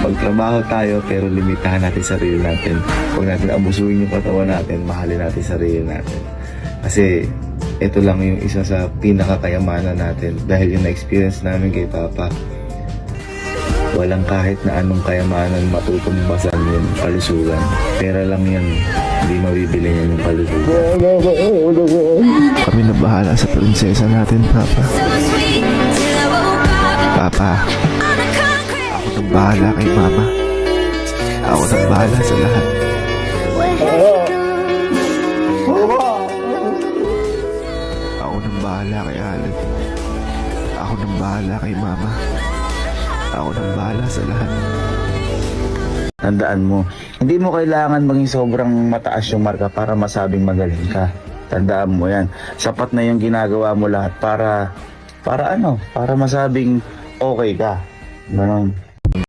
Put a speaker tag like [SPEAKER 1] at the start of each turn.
[SPEAKER 1] Magtrabaho tayo pero limitahan natin sarili natin. Huwag natin abusuin yung katawan natin, mahalin natin sarili natin. Kasi ito lang yung isa sa pinakakayamanan natin dahil yung na-experience namin kay Papa. Walang kahit na anong kayamanan matutumbasan yung kalusugan. Pera lang yan, hindi mabibili yan yung kalusugan.
[SPEAKER 2] Kami na bahala sa prinsesa natin, Papa. Papa, ako nang bahala kay Mama. Ako nang bahala sa lahat. Ako nang bahala kay Alan. Ako nang bahala kay Mama. Ako nang bahala sa lahat.
[SPEAKER 1] Tandaan mo, hindi mo kailangan maging sobrang mataas yung marka para masabing magaling ka. Tandaan mo yan. Sapat na yung ginagawa mo lahat para masabing okay ka. Ganon.